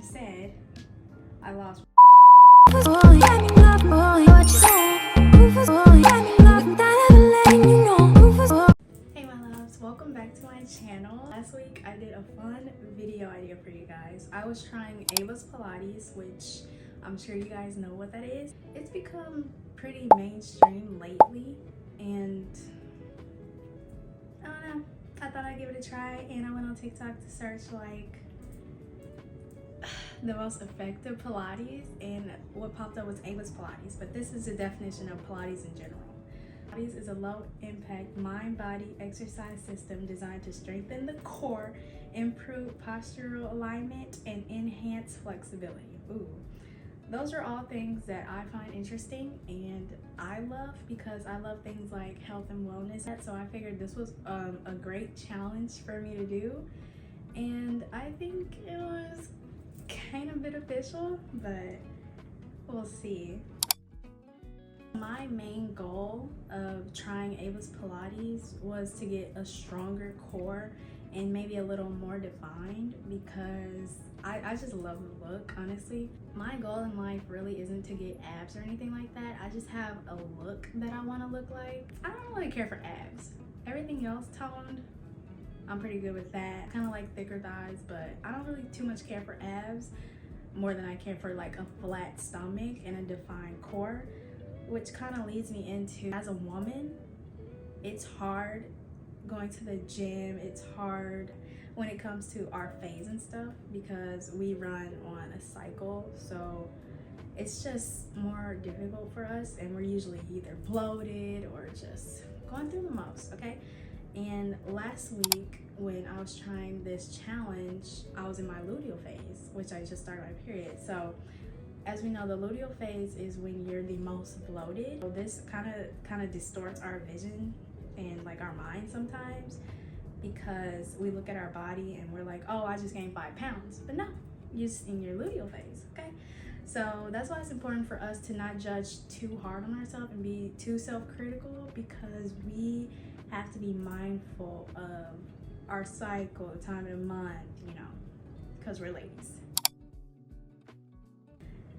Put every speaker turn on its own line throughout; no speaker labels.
said, I lost. Hey my loves, welcome back to my channel. Last week I did a fun video idea for you guys. I was trying Ava's Pilates, which I'm sure you guys know what that is. It's become pretty mainstream lately, and I don't know, I thought I'd give it a try, and I went on TikTok to search like the most effective Pilates, and what popped up was Ava's Pilates, but this is the definition of Pilates in general. Pilates is a low-impact mind-body exercise system designed to strengthen the core, improve postural alignment, and enhance flexibility. Ooh, those are all things that I find interesting and I love because I love things like health and wellness. So I figured this was a great challenge for me to do, and I think it was kind of beneficial, but we'll see. My main goal of trying Ava's Pilates was to get a stronger core and maybe a little more defined, because I just love the look, honestly. My goal in life really isn't to get abs or anything like that. I just have a look that I want to look like. I don't really care for abs. Everything else toned, I'm pretty good with that. Kind of like thicker thighs, but I don't really too much care for abs more than I care for like a flat stomach and a defined core, which kind of leads me into, as a woman, it's hard going to the gym. It's hard when it comes to our phase and stuff because we run on a cycle, so it's just more difficult for us, and we're usually either bloated or just going through the most, okay? And last week when I was trying this challenge, I was in my luteal phase, which I just started my period. So as we know, the luteal phase is when you're the most bloated. So this kind of distorts our vision and like our mind sometimes, because we look at our body and we're like, oh, I just gained 5 pounds. But no, you're just in your luteal phase, okay? So that's why it's important for us to not judge too hard on ourselves and be too self-critical, because we have to be mindful of our cycle, time of the month, you know, because we're ladies.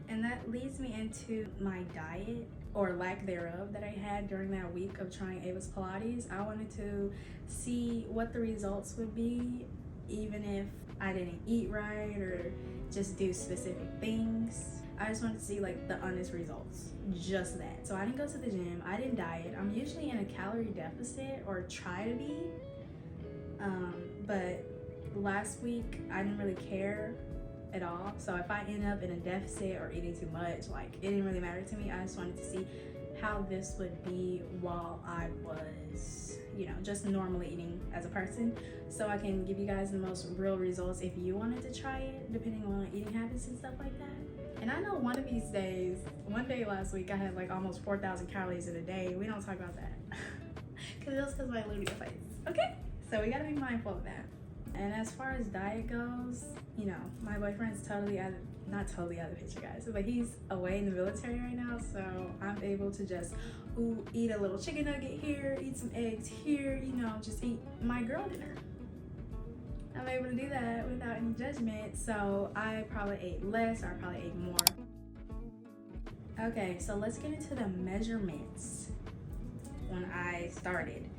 And that leads me into my diet, or lack thereof, that I had during that week of trying Ava's Pilates. I wanted to see what the results would be, even if I didn't eat right or just do specific things. I just wanted to see like the honest results, just that. So I didn't go to the gym, I didn't diet. I'm usually in a calorie deficit, or try to be, but last week I didn't really care at all. So if I end up in a deficit or eating too much, like, it didn't really matter to me. I just wanted to see how this would be while I was, you know, just normally eating as a person, so I can give you guys the most real results if you wanted to try it, depending on eating habits and stuff like that. And I know one of these days, one day last week I had like almost 4,000 calories in a day. We don't talk about that because it was because of my luteal phase, okay? So we gotta be mindful of that. And as far as diet goes, you know, my boyfriend's not totally out of the picture, guys, but he's away in the military right now, so I'm able to just eat a little chicken nugget here, eat some eggs here, you know, just eat my girl dinner. I'm able to do that without any judgment, so I probably ate less, or I probably ate more. Okay, so let's get into the measurements. When I started,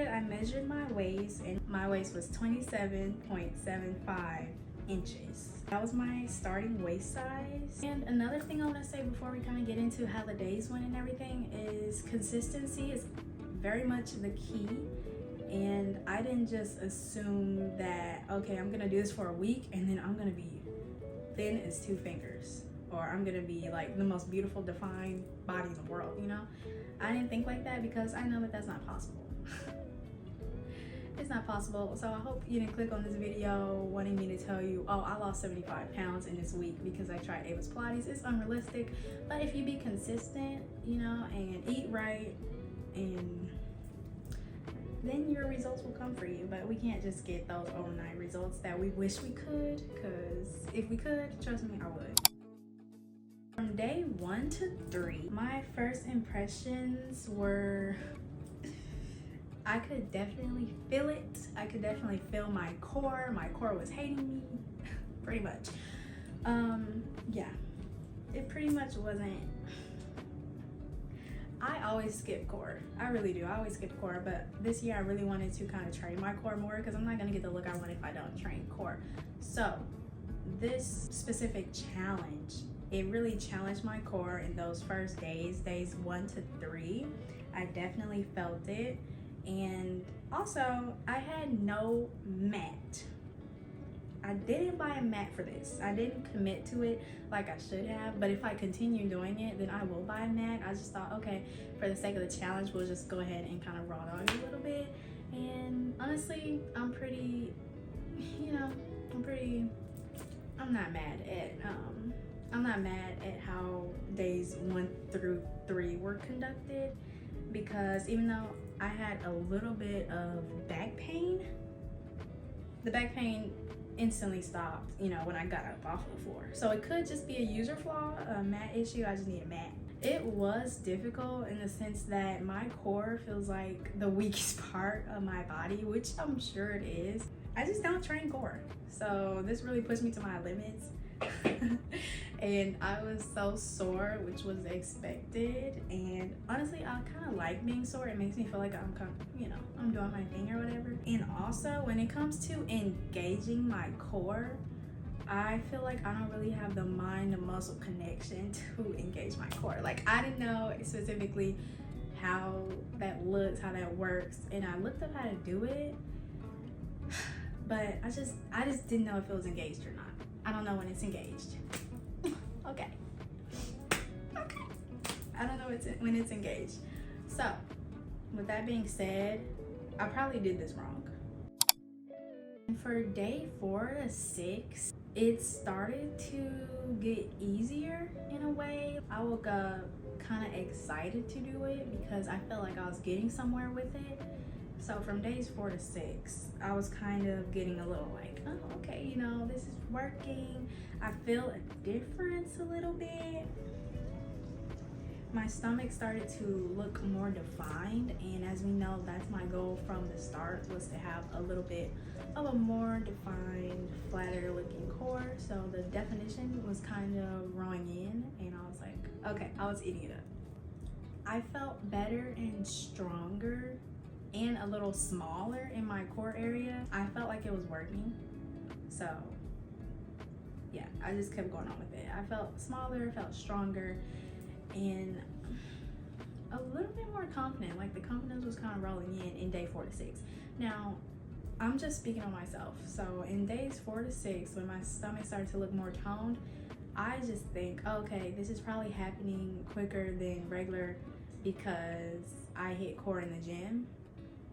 I measured my waist, and my waist was 27.75 inches. That was my starting waist size. And another thing I want to say before we kind of get into how the days went and everything is consistency is very much the key. And I didn't just assume that, okay, I'm gonna do this for a week and then I'm gonna be thin as 2 fingers, or I'm gonna be like the most beautiful defined body in the world, you know? I didn't think like that, because I know that that's not possible. It's not possible. So I hope you didn't click on this video wanting me to tell you, oh, I lost 75 pounds in this week because I tried Ava's Pilates. It's unrealistic. But if you be consistent, you know, and eat right, and then your results will come for you. But we can't just get those overnight results that we wish we could, because if we could, trust me, I would. From day 1 to 3, my first impressions were, I could definitely feel it. I could definitely feel my core. My core was hating me. pretty much. Yeah, it pretty much wasn't. I always skip core. I really do. I always skip core, but this year I really wanted to kind of train my core more because I'm not gonna get the look I want if I don't train core. So this specific challenge, it really challenged my core in those first days 1 to 3. I definitely felt it. And also I had no mat. I didn't buy a mat for this. I didn't commit to it like I should have, but if I continue doing it, then I will buy a mat. I just thought, okay, for the sake of the challenge, we'll just go ahead and kind of raw dog it a little bit. And honestly, I'm pretty, I'm not mad at how days 1 through 3 were conducted, because even though I had a little bit of back pain, the back pain instantly stopped, when I got up off the floor. So it could just be a user flaw, a mat issue. I just need a mat. It was difficult in the sense that my core feels like the weakest part of my body, which I'm sure it is. I just don't train core. So this really pushed me to my limits. And I was so sore, which was expected. And honestly, I kind of like being sore. It makes me feel like I'm I'm doing my thing or whatever. And also, when it comes to engaging my core, I feel like I don't really have the mind to muscle connection to engage my core. Like, I didn't know specifically how that looks, how that works, and I looked up how to do it, but I just didn't know if it was engaged or not. I don't know when it's engaged. Okay. I don't know when it's engaged. So, with that being said, I probably did this wrong. And for day 4 to 6, it started to get easier in a way. I woke up kind of excited to do it because I felt like I was getting somewhere with it. So from days 4 to 6, I was kind of getting a little like, oh, okay, this is working. I feel a difference a little bit. My stomach started to look more defined, and as we know, that's my goal from the start, was to have a little bit of a more defined, flatter looking core. So the definition was kind of growing in, and I was like, okay, I was eating it up. I felt better and stronger and a little smaller in my core area. I felt like it was working. So yeah, I just kept going on with it. I felt smaller, felt stronger, and a little bit more confident. Like, the confidence was kind of rolling in day 4 to 6. Now, I'm just speaking on myself. So in days 4 to 6, when my stomach started to look more toned, I just think, okay, this is probably happening quicker than regular because I hit core in the gym.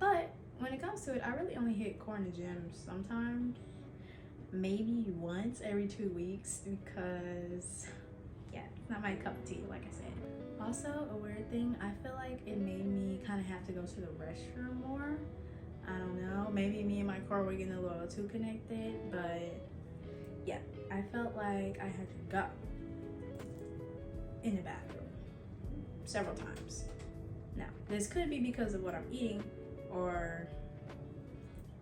But when it comes to it, I really only hit core in the gym sometimes, maybe once every 2 weeks, because yeah, it's not my cup of tea, like I said. Also, a weird thing, I feel like it made me kind of have to go to the restroom more. I don't know, maybe me and my core were getting a little too connected, but yeah, I felt like I had to go in the bathroom several times. Now, this could be because of what I'm eating or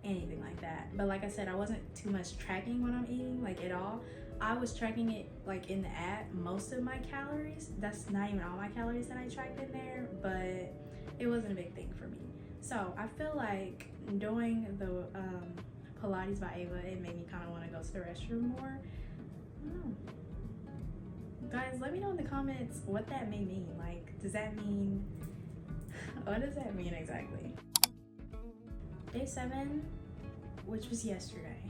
anything like that, but like I said, I wasn't too much tracking what I'm eating, like, at all. I was tracking it like in the app, most of my calories. That's not even all my calories that I tracked in there, but it wasn't a big thing for me. So I feel like doing the Pilates by Ava, it made me kind of want to go to the restroom more. I don't know. Guys, let me know in the comments what that may mean. Like, does that mean, what does that mean exactly? Day 7, which was yesterday,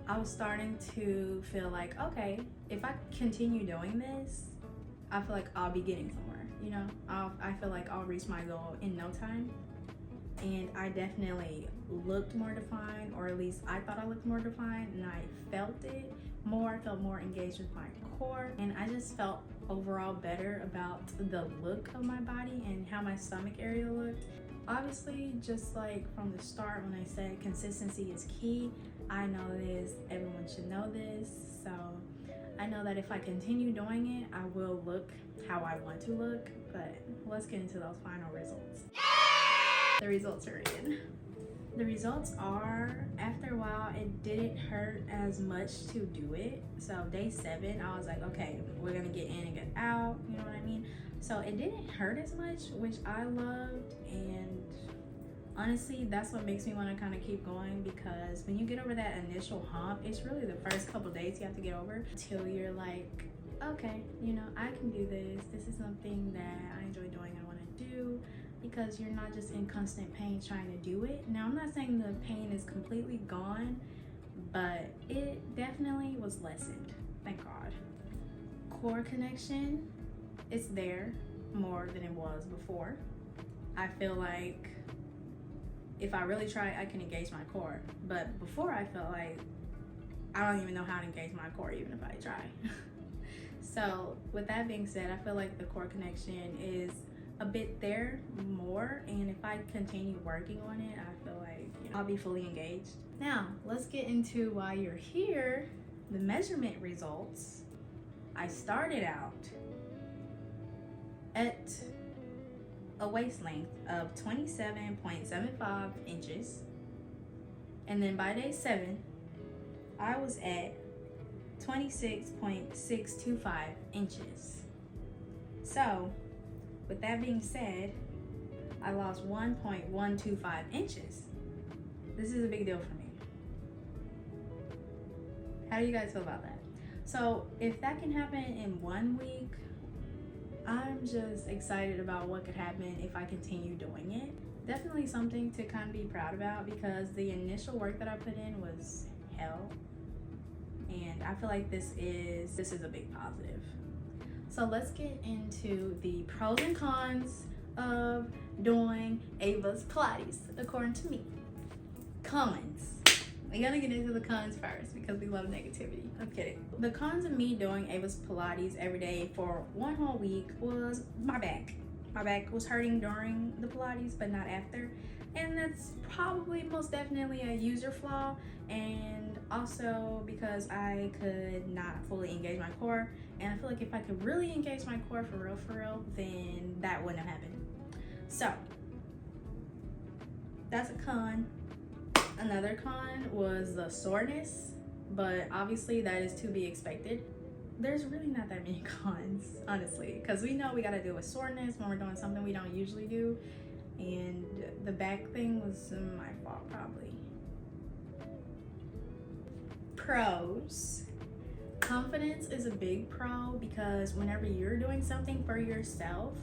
I was starting to feel like, okay, if I continue doing this, I feel like I'll be getting somewhere, I feel like I'll reach my goal in no time. And I definitely looked more defined, or at least I thought I looked more defined, and I felt it more. I felt more engaged with my core, and I just felt overall better about the look of my body and how my stomach area looked. Obviously, just like from the start when I said consistency is key, I know this, everyone should know this, so I know that if I continue doing it, I will look how I want to look. But let's get into those final results. The results are in. The results are, after a while, it didn't hurt as much to do it. So day 7, I was like, okay, we're gonna get in and get out, you know what I mean? So it didn't hurt as much, which I loved, and honestly, that's what makes me want to kind of keep going, because when you get over that initial hump, it's really the first couple days you have to get over until you're like, okay, you know, I can do this. This is something that I enjoy doing, I want to do, because you're not just in constant pain trying to do it. Now, I'm not saying the pain is completely gone, but it definitely was lessened, thank God. Core connection, it's there more than it was before. I feel like if I really try, I can engage my core. But before, I felt like I don't even know how to engage my core even if I try. So with that being said, I feel like the core connection is a bit there more, and if I continue working on it, I feel like, you know, I'll be fully engaged. Now, let's get into why you're here. The measurement results. I started out at a waist length of 27.75 inches, and then by day 7 I was at 26.625 inches. So with that being said, I lost 1.125 inches. This is a big deal for me. How do you guys feel about that? So if that can happen in 1 week, I'm just excited about what could happen if I continue doing it. Definitely something to kind of be proud about, because the initial work that I put in was hell. And I feel like this is a big positive. So let's get into the pros and cons of doing Ava's Pilates, according to me. Cons. We're gonna get into the cons first because we love negativity. I'm kidding. The cons of me doing Ava's Pilates every day for 1 whole week was my back. My back was hurting during the Pilates, but not after. And that's probably most definitely a user flaw. And also because I could not fully engage my core. And I feel like if I could really engage my core for real, then that wouldn't have happened. So that's a con. Another con was the soreness, but obviously that is to be expected. There's really not that many cons, honestly, because we know we gotta deal with soreness when we're doing something we don't usually do, and the back thing was my fault probably. Pros. Confidence is a big pro, because whenever you're doing something for yourself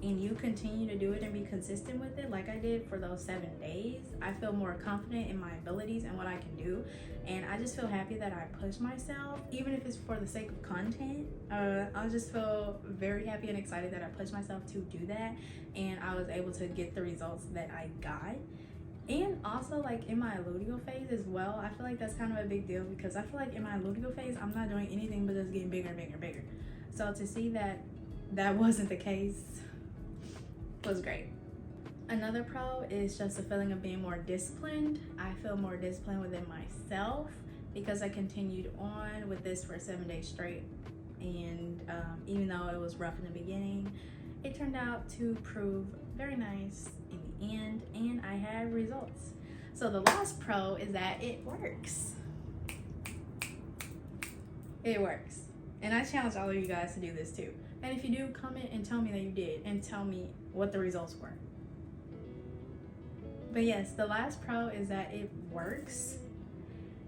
and you continue to do it and be consistent with it, like I did for those 7 days, I feel more confident in my abilities and what I can do. And I just feel happy that I push myself, even if it's for the sake of content. I just feel very happy and excited that I pushed myself to do that, and I was able to get the results that I got. And also, like, in my luteal phase as well, I feel like that's kind of a big deal, because I feel like in my luteal phase, I'm not doing anything but just getting bigger and bigger and bigger. So to see that that wasn't the case was great. Another pro is just the feeling of being more disciplined. I feel more disciplined within myself because I continued on with this for 7 days straight. And even though it was rough in the beginning, it turned out to prove very nice in the end, and I had results. So the last pro is that it works. It works. And I challenge all of you guys to do this too. And if you do, comment and tell me that you did, and tell me what the results were. But yes, the last pro is that it works.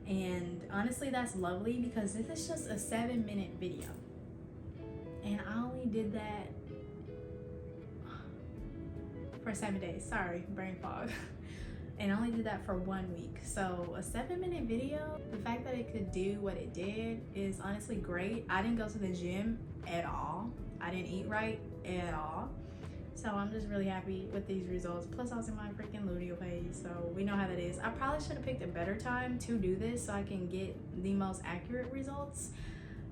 And honestly, that's lovely, because this is just a 7-minute video. And I only did that for 7 days. Sorry, brain fog. And I only did that for 1 week. So a 7-minute video, the fact that it could do what it did is honestly great. I didn't go to the gym at all. I didn't eat right at all. So I'm just really happy with these results. Plus I was in my freaking luteal phase, so we know how that is. I probably should have picked a better time to do this so I can get the most accurate results,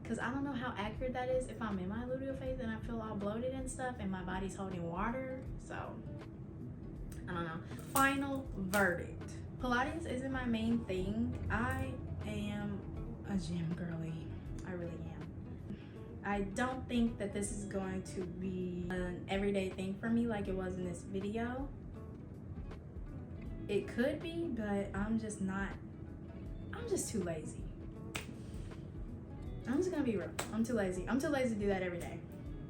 because I don't know how accurate that is if I'm in my luteal phase and I feel all bloated and stuff and my body's holding water. So I don't know. Final verdict. Pilates isn't my main thing. I am a gym girly. I really am. I don't think that this is going to be an everyday thing for me like it was in this video. It could be, but I'm just too lazy. I'm just gonna be real. I'm too lazy. I'm too lazy to do that every day.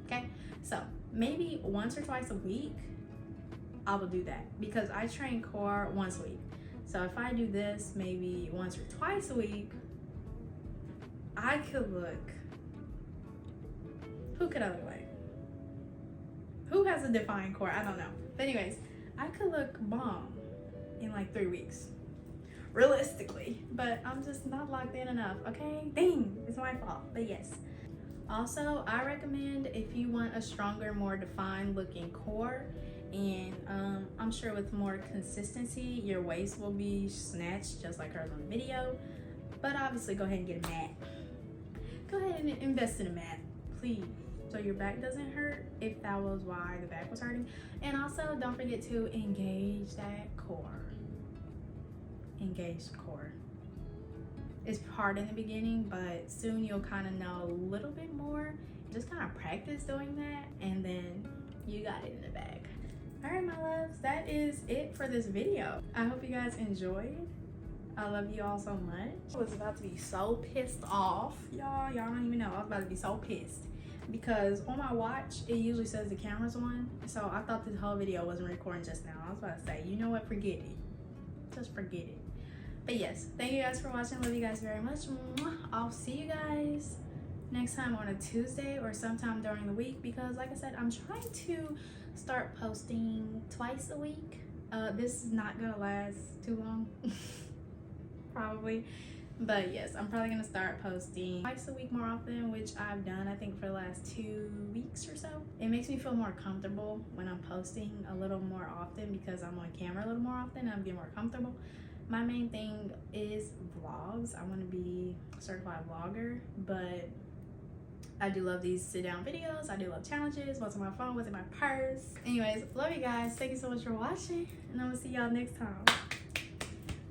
Okay? So maybe once or twice a week, I will do that because I train core once a week. So if I do this maybe once or twice a week, I could look. Who could I look like? Who has a defined core? I don't know. But anyways, I could look bomb in like 3 weeks. Realistically. But I'm just not locked in enough, okay? Dang, it's my fault. But yes. Also, I recommend if you want a stronger, more defined looking core, and I'm sure with more consistency, your waist will be snatched just like hers on the video. But obviously, go ahead and get a mat. Go ahead and invest in a mat, please, so your back doesn't hurt if that was why the back was hurting. And also, don't forget to engage that core. Engage the core. It's hard in the beginning, but soon you'll kind of know a little bit more. Just kind of practice doing that, and then you got it in the bag. All right, my loves, that is it for this video. I hope you guys enjoyed. I love you all so much. I was about to be so pissed off. Y'all don't even know. I was about to be so pissed because on my watch, it usually says the camera's on. So I thought this whole video wasn't recording just now. I was about to say, you know what, forget it. Just forget it. But yes, thank you guys for watching. Love you guys very much. I'll see you guys next time on a Tuesday or sometime during the week because like I said, I'm trying to start posting twice a week. This is not gonna last too long. Probably, but yes, I'm probably gonna start posting twice a week more often, which I've done I think for the last 2 weeks or so. It makes me feel more comfortable when I'm posting a little more often because I'm on camera a little more often and I'm getting more comfortable. My main thing is vlogs. I want to be a certified vlogger, but I do love these sit down videos. I do love challenges. What's on my phone, what's in my purse. Anyways, love you guys. Thank you so much for watching, and I'm gonna see y'all next time.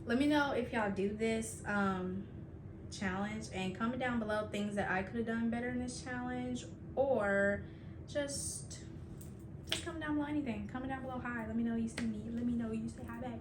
Let me know if y'all do this challenge, and comment down below things that I could have done better in this challenge, or just comment down below anything. Comment down below hi. Let me know you see me. Let me know you say hi back.